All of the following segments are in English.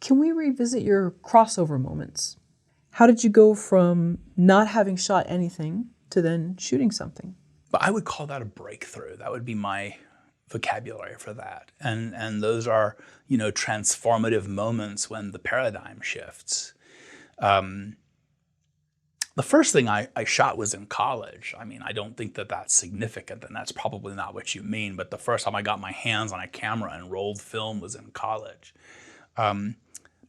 Can we revisit your crossover moments? How did you go from not having shot anything to then shooting something? But I would call that a breakthrough. That would be my vocabulary for that. And those are, you know, transformative moments when the paradigm shifts. The first thing I shot was in college. I mean, I don't think that that's significant, and that's probably not what you mean, but the first time I got my hands on a camera and rolled film was in college.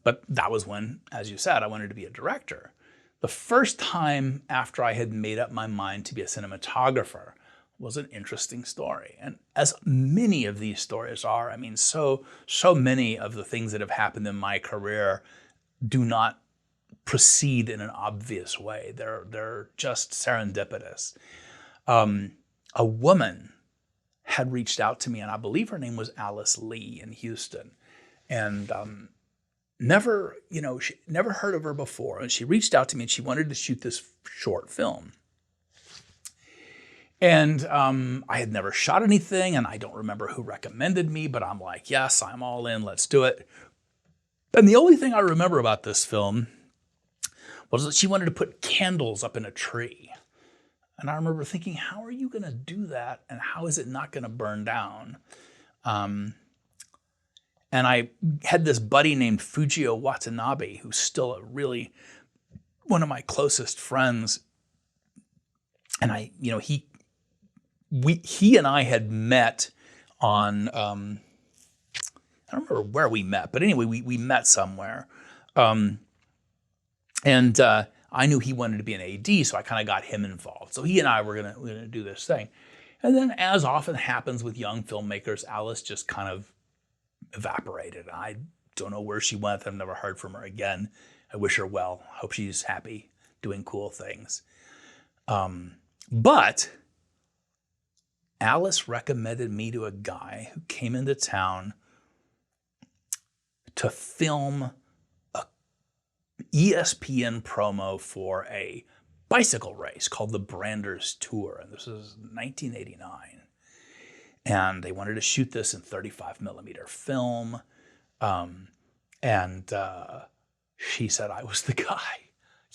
But that was when, as you said, I wanted to be a director. The first time after I had made up my mind to be a cinematographer was an interesting story. And as many of these stories are, I mean, so many of the things that have happened in my career do not proceed in an obvious way. They're just serendipitous. A woman had reached out to me, and I believe her name was Alice Lee in Houston. And never heard of her before. And she reached out to me and she wanted to shoot this short film. And I had never shot anything, and I don't remember who recommended me, but I'm like, yes, I'm all in, let's do it. And the only thing I remember about this film was that she wanted to put candles up in a tree. And I remember thinking, how are you going to do that? And how is it not going to burn down? And I had this buddy named Fujio Watanabe, who's still really one of my closest friends. And he and I had met on, I don't remember where we met, but anyway, we met somewhere. And I knew he wanted to be an AD, so I kind of got him involved. So he and I were gonna do this thing. And then, as often happens with young filmmakers, Alice just kind of evaporated. I don't know where she went. I've never heard from her again. I wish her well. Hope she's happy, doing cool things. But Alice recommended me to a guy who came into town to film a ESPN promo for a bicycle race called the Branders Tour. And this was 1989. And they wanted to shoot this in 35 millimeter film. And she said I was the guy.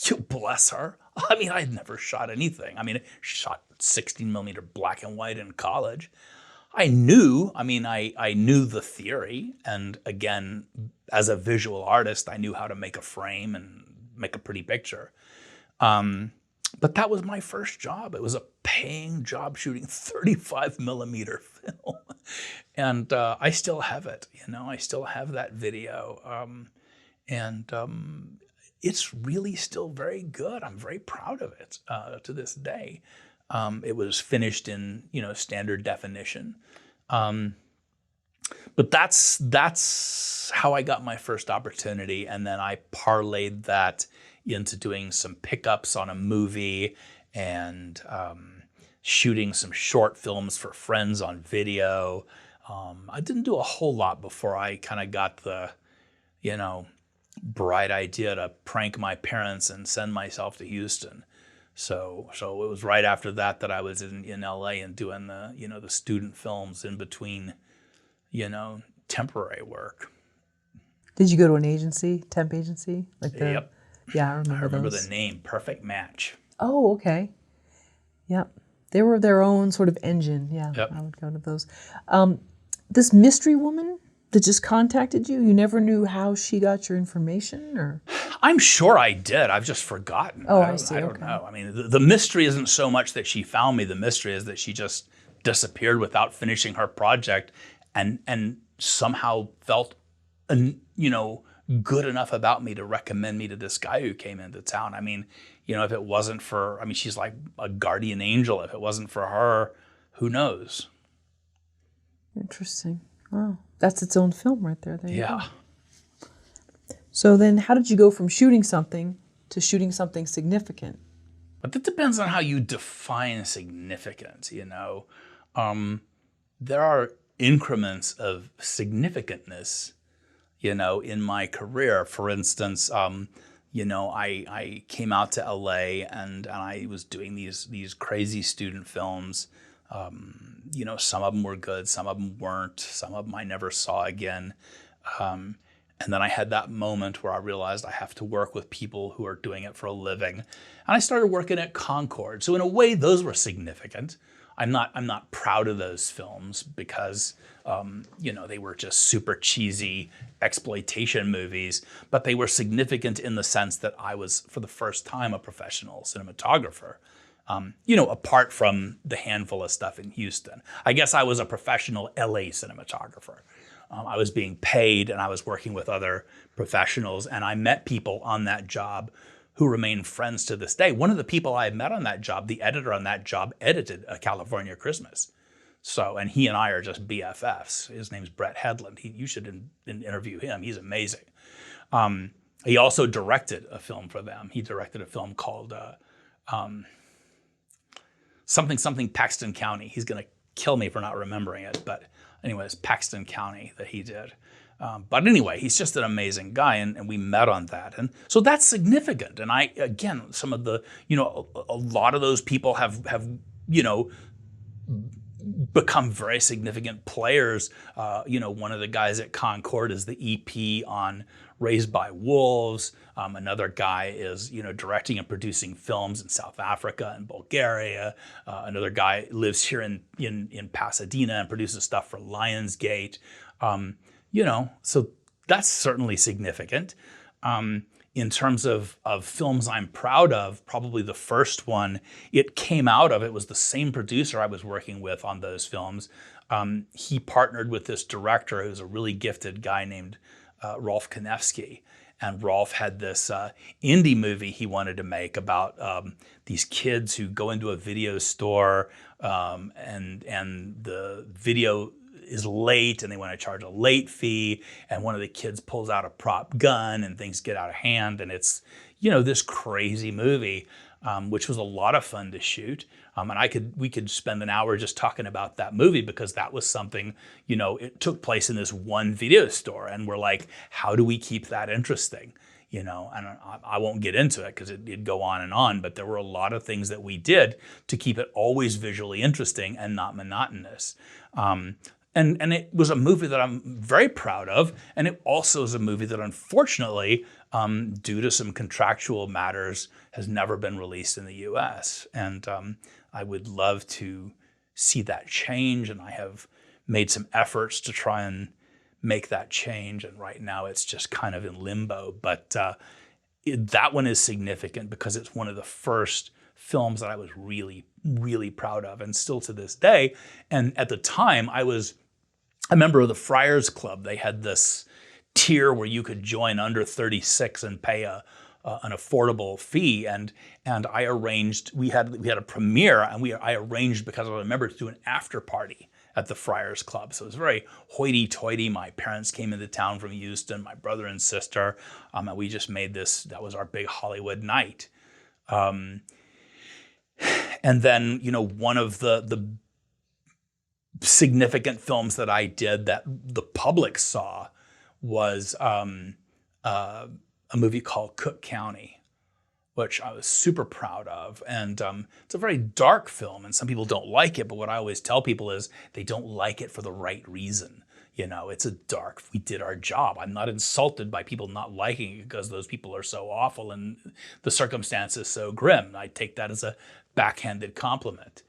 You bless her. I mean, I had never shot anything. I mean, she shot 16 millimeter black and white in college. I knew the theory. And again, as a visual artist, I knew how to make a frame and make a pretty picture. But that was my first job. It was a paying job shooting 35 millimeter film. And I still have it, I still have that video. It's really still very good. I'm very proud of it to this day. It was finished in, standard definition. But that's how I got my first opportunity. And then I parlayed that into doing some pickups on a movie and shooting some short films for friends on video. I didn't do a whole lot before I kind of got the, bright idea to prank my parents and send myself to Houston. So it was right after that I was in LA and doing the, the student films in between, temporary work. Did you go to an agency, temp agency? Yep. Yeah, I remember the name, Perfect Match. Oh, okay. Yep. They were their own sort of engine. Yeah, yep. I would go to those. This mystery woman that just contacted you, you never knew how she got your information, or? I'm sure I did. I've just forgotten. Oh, I see. I don't know. I mean, the mystery isn't so much that she found me. The mystery is that she just disappeared without finishing her project and somehow felt, good enough about me to recommend me to this guy who came into town. I mean, if it wasn't for, she's like a guardian angel. If it wasn't for her, who knows? Interesting. Wow. That's its own film right there. There you go. So then how did you go from shooting something to shooting something significant? But that depends on how you define significance, There are increments of significantness, in my career. For instance, I came out to LA and I was doing these crazy student films. Some of them were good, some of them weren't, some of them I never saw again. And And then I had that moment where I realized I have to work with people who are doing it for a living. And I started working at Concord. So in a way, those were significant. I'm not proud of those films because they were just super cheesy exploitation movies, but they were significant in the sense that I was, for the first time, a professional cinematographer. Apart from the handful of stuff in Houston. I guess I was a professional LA cinematographer. I was being paid and I was working with other professionals, and I met people on that job who remain friends to this day. One of the people I met on that job, the editor on that job, edited A California Christmas. So, and he and I are just BFFs. His name's Brett Hedlund. You should interview him. He's amazing. He also directed a film for them. He directed a film called something Paxton County. He's going to kill me for not remembering it, but anyways, Paxton County that he did. But anyway, he's just an amazing guy, and we met on that. And so that's significant. And some of the, a lot of those people have become very significant players. One of the guys at Concord is the EP on Raised by Wolves. Another guy is, directing and producing films in South Africa and Bulgaria. Another guy lives here in Pasadena and produces stuff for Lionsgate. So that's certainly significant. In terms of films I'm proud of, probably the first one, it was the same producer I was working with on those films. He partnered with this director who's a really gifted guy named Rolf Konevsky. And Rolf had this indie movie he wanted to make about these kids who go into a video store and the video is late and they want to charge a late fee, and one of the kids pulls out a prop gun and things get out of hand, and it's this crazy movie, which was a lot of fun to shoot. And we could spend an hour just talking about that movie, because that was something, it took place in this one video store, and we're like, how do we keep that interesting? And I won't get into it because it'd go on, but there were a lot of things that we did to keep it always visually interesting and not monotonous. And it was a movie that I'm very proud of, and it also is a movie that unfortunately, due to some contractual matters, has never been released in the US. And I would love to see that change, and I have made some efforts to try and make that change, and right now it's just kind of in limbo. But that one is significant because it's one of the first films that I was really, really proud of, and still to this day. And at the time, I was a member of the Friars Club. They had this tier where you could join under 36 and pay an affordable fee, and I arranged. We had a premiere, and I arranged, because I was a member, to do an after party at the Friars Club. So it was very hoity-toity. My parents came into town from Houston, my brother and sister, and we just made this. That was our big Hollywood night. And then one of the significant films that I did that the public saw was a movie called Cook County, which I was super proud of. And it's a very dark film, and some people don't like it, but what I always tell people is they don't like it for the right reason. It's we did our job. I'm not insulted by people not liking it because those people are so awful and the circumstances so grim. I take that as a backhanded compliment.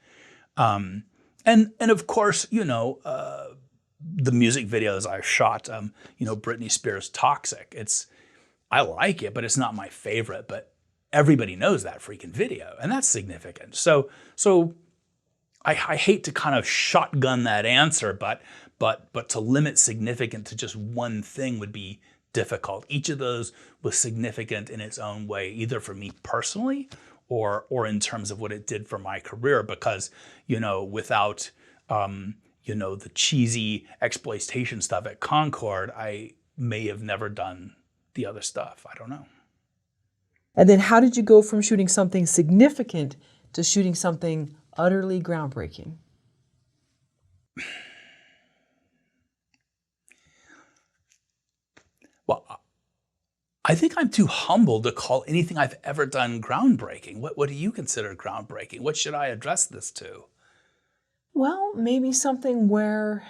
And of course, the music videos I've shot, Britney Spears' Toxic. I like it, but it's not my favorite. But everybody knows that freaking video, and that's significant. So I hate to kind of shotgun that answer, but to limit significant to just one thing would be difficult. Each of those was significant in its own way, either for me personally or in terms of what it did for my career, because, without, the cheesy exploitation stuff at Concord, I may have never done the other stuff. I don't know. And then how did you go from shooting something significant to shooting something utterly groundbreaking? Well, I think I'm too humble to call anything I've ever done groundbreaking. What do you consider groundbreaking? What should I address this to? Well, maybe something where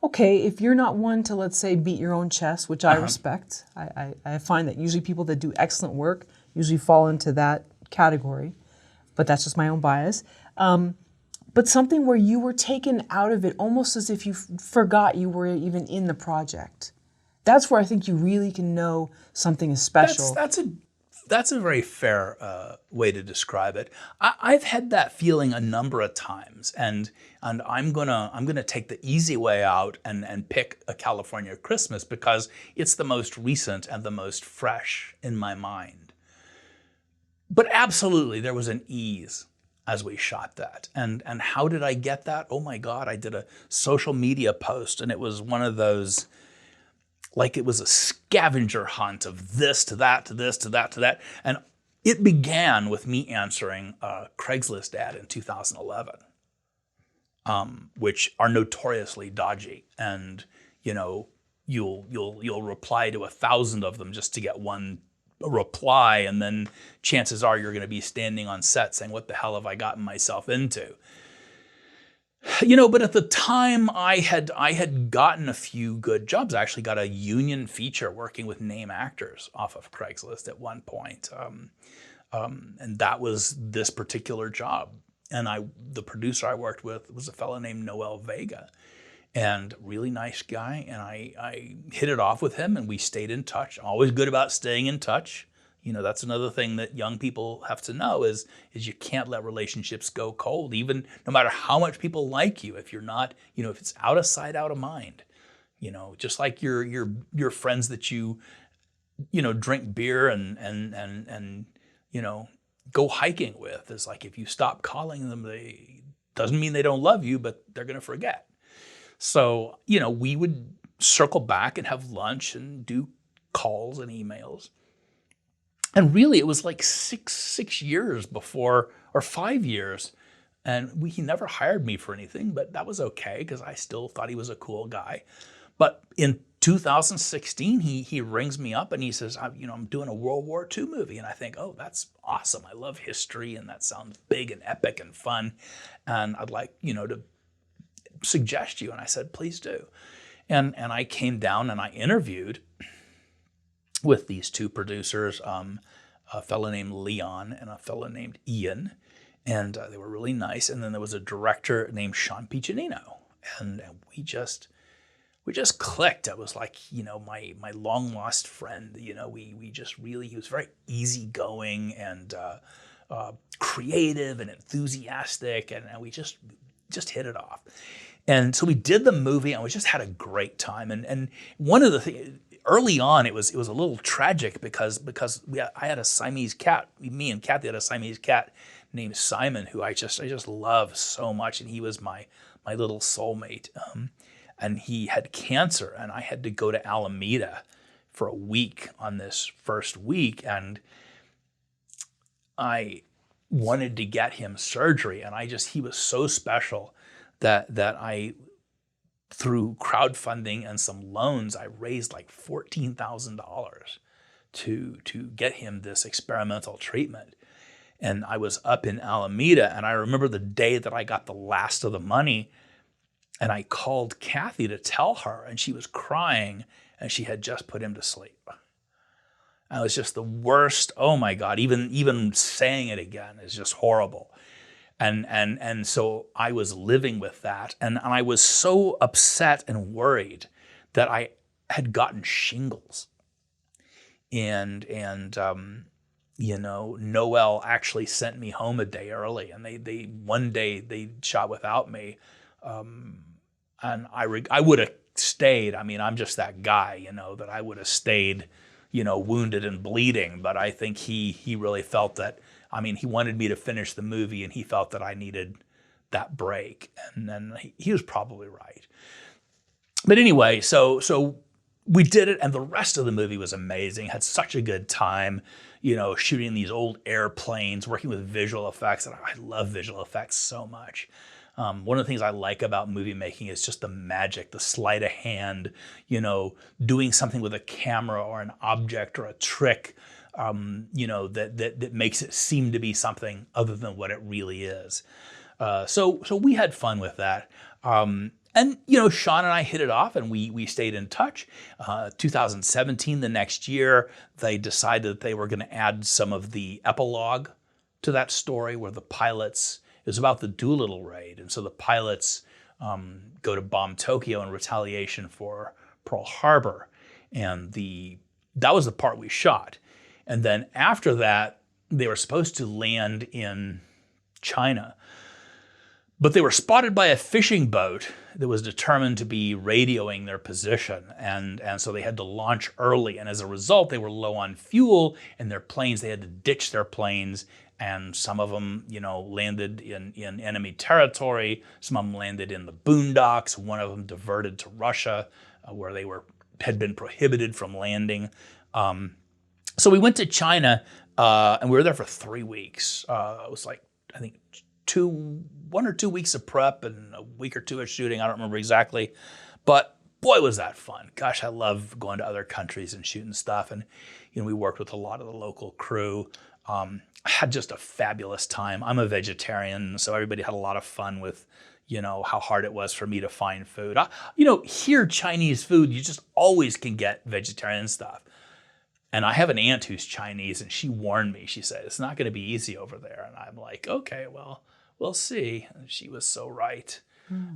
Okay, if you're not one to, let's say, beat your own chest, which I respect, I find that usually people that do excellent work usually fall into that category, but that's just my own bias. But something where you were taken out of it almost as if you forgot you were even in the project. That's where I think you really can know something is special. That's a very fair way to describe it. I've had that feeling a number of times, and I'm gonna take the easy way out and pick A California Christmas because it's the most recent and the most fresh in my mind. But absolutely, there was an ease as we shot that. And how did I get that? Oh my God, I did a social media post, and it was one of those, like it was a scavenger hunt of this to that to this to that to that. And it began with me answering a Craigslist ad in 2011, which are notoriously dodgy. And you'll reply to 1,000 of them just to get one reply, and then chances are you're going to be standing on set saying, "What the hell have I gotten myself into?" But at the time I had gotten a few good jobs. I actually got a union feature working with name actors off of Craigslist at one point. And that was this particular job. And the producer I worked with was a fellow named Noel Vega, and really nice guy. And I hit it off with him, and we stayed in touch. Always good about staying in touch. That's another thing that young people have to know is you can't let relationships go cold, even no matter how much people like you. If you're not, if it's out of sight, out of mind, just like your friends that you drink beer and go hiking with, is like, if you stop calling them, they doesn't mean they don't love you, but they're going to forget. So, we would circle back and have lunch and do calls and emails. And really, it was like six years before, or 5 years, and he never hired me for anything, but that was okay because I still thought he was a cool guy. But in 2016, he rings me up and he says, I'm doing a World War II movie. And I think, oh, that's awesome. I love history, and that sounds big and epic and fun. And I'd like, to suggest you. And I said, please do. And I came down and I interviewed with these two producers, a fellow named Leon and a fellow named Ian, and they were really nice. And then there was a director named Sean Piccinino, and we just clicked. It was like, my long lost friend. We just really, he was very easygoing and creative and enthusiastic, and we just hit it off. And so we did the movie, and we just had a great time. And one of the things, early on, it was a little tragic because I had a Siamese cat. Me and Kathy had a Siamese cat named Simon, who I just love so much, and he was my little soulmate. And he had cancer, and I had to go to Alameda for a week on this first week, and I wanted to get him surgery, and he was so special that I, through crowdfunding and some loans, I raised like $14,000 to get him this experimental treatment. And I was up in Alameda, and I remember the day that I got the last of the money, and I called Kathy to tell her, and she was crying, and she had just put him to sleep. And it was just the worst. Oh my God, even saying it again is just horrible. And so I was living with that, and I was so upset and worried that I had gotten shingles. And Noel actually sent me home a day early, and they one day they shot without me, and I would have stayed. I mean, I'm just that guy, that I would have stayed, wounded and bleeding. But I think he really felt that. I mean, he wanted me to finish the movie, and he felt that I needed that break. And then he was probably right. But anyway, so we did it, and the rest of the movie was amazing. Had such a good time, shooting these old airplanes, working with visual effects. And I love visual effects so much. One of the things I like about movie making is just the magic, the sleight of hand, doing something with a camera or an object or a trick, that makes it seem to be something other than what it really is. So we had fun with that. And And, Sean and I hit it off, and we stayed in touch. 2017, the next year, they decided that they were going to add some of the epilogue to that story where the pilots, it was about the Doolittle raid. And so the pilots go to bomb Tokyo in retaliation for Pearl Harbor. And that was the part we shot. And then after that, they were supposed to land in China. But they were spotted by a fishing boat that was determined to be radioing their position. And so they had to launch early. And as a result, they were low on fuel, and their planes, they had to ditch their planes. And some of them, landed in enemy territory. Some of them landed in the boondocks. One of them diverted to Russia, where they had been prohibited from landing. So we went to China, and we were there for 3 weeks. It was like, I think, 1 or 2 weeks of prep and a week or two of shooting. I don't remember exactly, but boy, was that fun. Gosh, I love going to other countries and shooting stuff. And, we worked with a lot of the local crew. I had just a fabulous time. I'm a vegetarian, so everybody had a lot of fun with, how hard it was for me to find food. Here, Chinese food, you just always can get vegetarian stuff. And I have an aunt who's Chinese, and she warned me. She said, it's not going to be easy over there. And I'm like, okay, well, we'll see. And she was so right.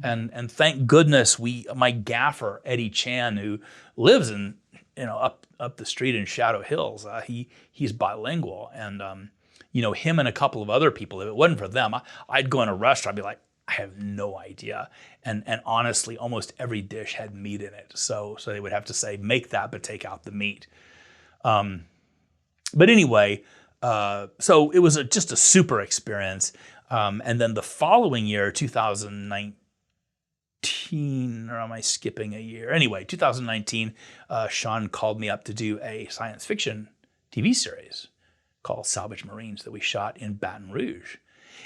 And thank goodness my gaffer, Eddie Chan, who lives in, up the street in Shadow Hills, he's bilingual. And, him and a couple of other people, if it wasn't for them, I'd go in a restaurant, I'd be like, I have no idea. And honestly, almost every dish had meat in it. So they would have to say, make that, but take out the meat. But anyway, so it was just a super experience. And then the following year, 2019, or am I skipping a year? Anyway, 2019, Sean called me up to do a science fiction TV series called Salvage Marines that we shot in Baton Rouge.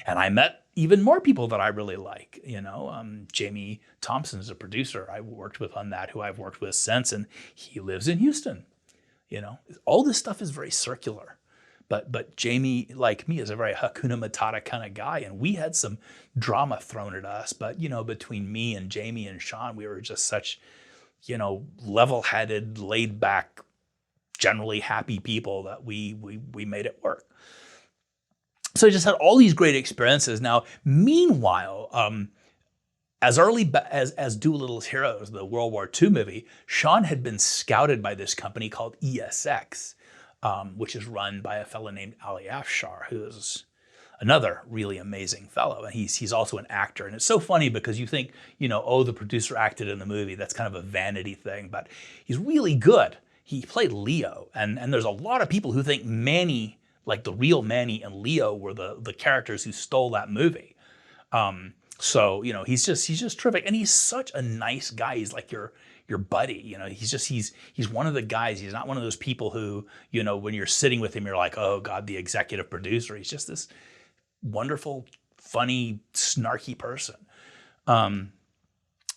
And I met even more people that I really like. Jamie Thompson is a producer I worked with on that, who I've worked with since, and he lives in Houston. All this stuff is very circular. But Jamie, like me, is a very Hakuna Matata kind of guy, and we had some drama thrown at us. But between me and Jamie and Sean, we were just such, level-headed, laid-back, generally happy people that we made it work. So I just had all these great experiences. Now, meanwhile, as early as Doolittle's Heroes, the World War II movie, Sean had been scouted by this company called ESX, which is run by a fellow named Ali Afshar, who is another really amazing fellow. And he's also an actor. And it's so funny because you think, the producer acted in the movie. That's kind of a vanity thing, but he's really good. He played Leo. And there's a lot of people who think Manny, like the real Manny and Leo, were the characters who stole that movie. So, he's just terrific. And he's such a nice guy. He's like your buddy. He's one of the guys. He's not one of those people who, when you're sitting with him, you're like, oh God, the executive producer. He's just this wonderful, funny, snarky person.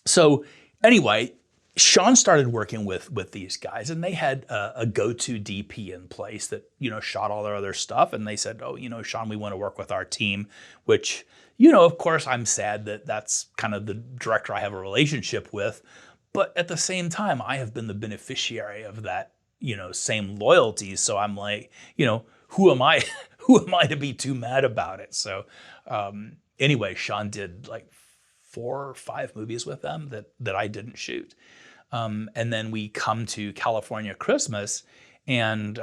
So anyway, Sean started working with these guys, and they had a go-to DP in place that, shot all their other stuff. And they said, oh, Sean, we want to work with our team, which, of course, I'm sad that that's kind of the director I have a relationship with. But at the same time, I have been the beneficiary of that, same loyalty. So I'm like, who am I? Who am I to be too mad about it? So anyway, Sean did like 4 or 5 movies with them that I didn't shoot. And then we come to California Christmas, and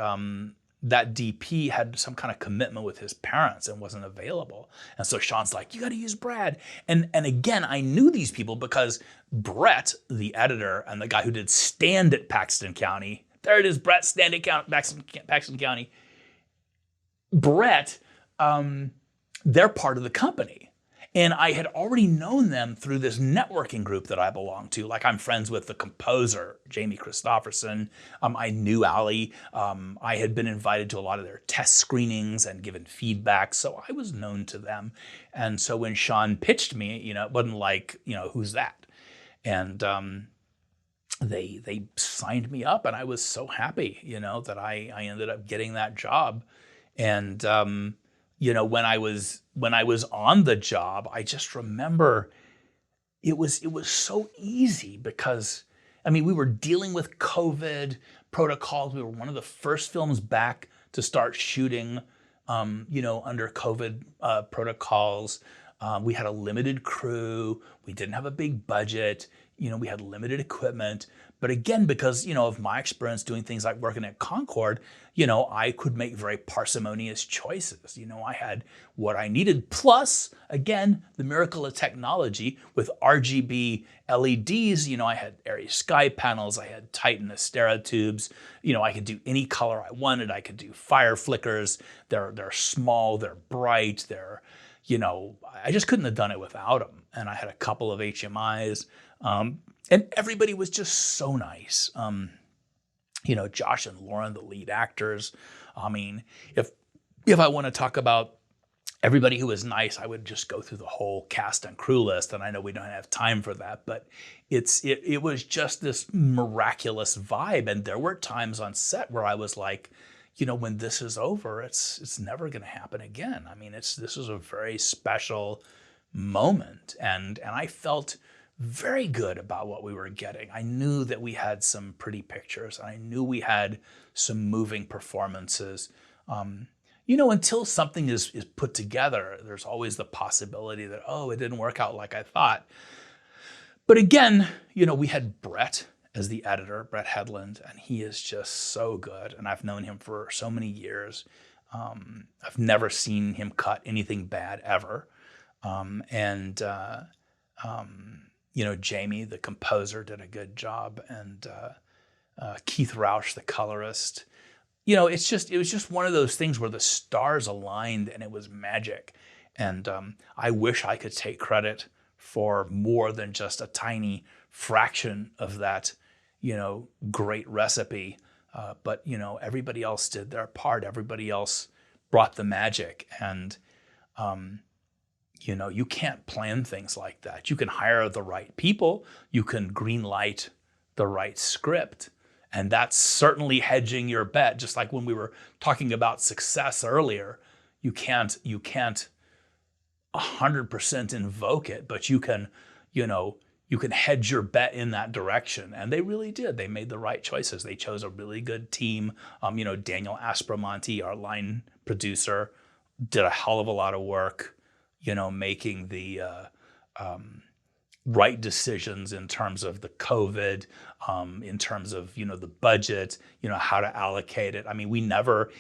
that DP had some kind of commitment with his parents and wasn't available. And so Sean's like, you got to use Brad. And again, I knew these people because Brett, the editor and the guy who did Stand at Paxton County, there it is, Brett, Stand at Paxton County. Brett, they're part of the company. And I had already known them through this networking group that I belong to. Like, I'm friends with the composer, Jamie Christopherson. I knew Ali. I had been invited to a lot of their test screenings and given feedback. So I was known to them. And so when Sean pitched me, it wasn't like, who's that? And they signed me up, and I was so happy, that I ended up getting that job. And when I was on the job, I just remember it was so easy because, I mean, we were dealing with COVID protocols. We were one of the first films back to start shooting, under COVID protocols. We had a limited crew. We didn't have a big budget. We had limited equipment. But again, because, of my experience doing things like working at Concord, I could make very parsimonious choices. I had what I needed. Plus, again, the miracle of technology with RGB LEDs. I had Airy Sky panels. I had Titan Astera tubes. I could do any color I wanted. I could do fire flickers. They're small. They're bright. I just couldn't have done it without them. And I had a couple of HMIs. And everybody was just so nice. Josh and Lauren, the lead actors. I mean, if I want to talk about everybody who was nice, I would just go through the whole cast and crew list. And I know we don't have time for that, but it was just this miraculous vibe. And there were times on set where I was like, when this is over, it's never going to happen again. I mean, this is a very special moment, and I felt very good about what we were getting. I knew that we had some pretty pictures. I knew we had some moving performances. Until something is put together, there's always the possibility that, oh, it didn't work out like I thought. But again, we had Brett as the editor, Brett Hedlund, and he is just so good. And I've known him for so many years. I've never seen him cut anything bad ever. Jamie, the composer, did a good job, and Keith Rausch, the colorist. It was just one of those things where the stars aligned and it was magic. And I wish I could take credit for more than just a tiny fraction of that, great recipe. But everybody else did their part. Everybody else brought the magic. And you can't plan things like that. You can hire the right people. You can green light the right script. And that's certainly hedging your bet. Just like when we were talking about success earlier, you can't 100% invoke it, but you can hedge your bet in that direction. And they really did. They made the right choices. They chose a really good team. Daniel Aspromonte, our line producer, did a hell of a lot of work, making the right decisions in terms of the COVID, in terms of, the budget, how to allocate it. I mean,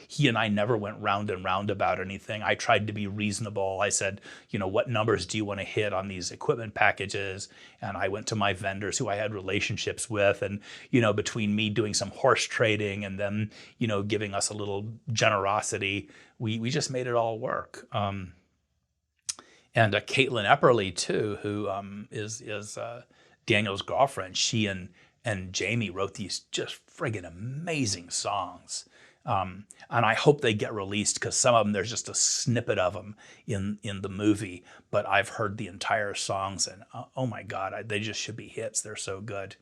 he and I never went round and round about anything. I tried to be reasonable. I said, what numbers do you want to hit on these equipment packages? And I went to my vendors who I had relationships with, and, between me doing some horse trading and them, giving us a little generosity, we just made it all work. And Caitlin Epperly too, who is Daniel's girlfriend. She and Jamie wrote these just friggin' amazing songs. And I hope they get released, because some of them, there's just a snippet of them in the movie. But I've heard the entire songs, and oh my God, they just should be hits. They're so good.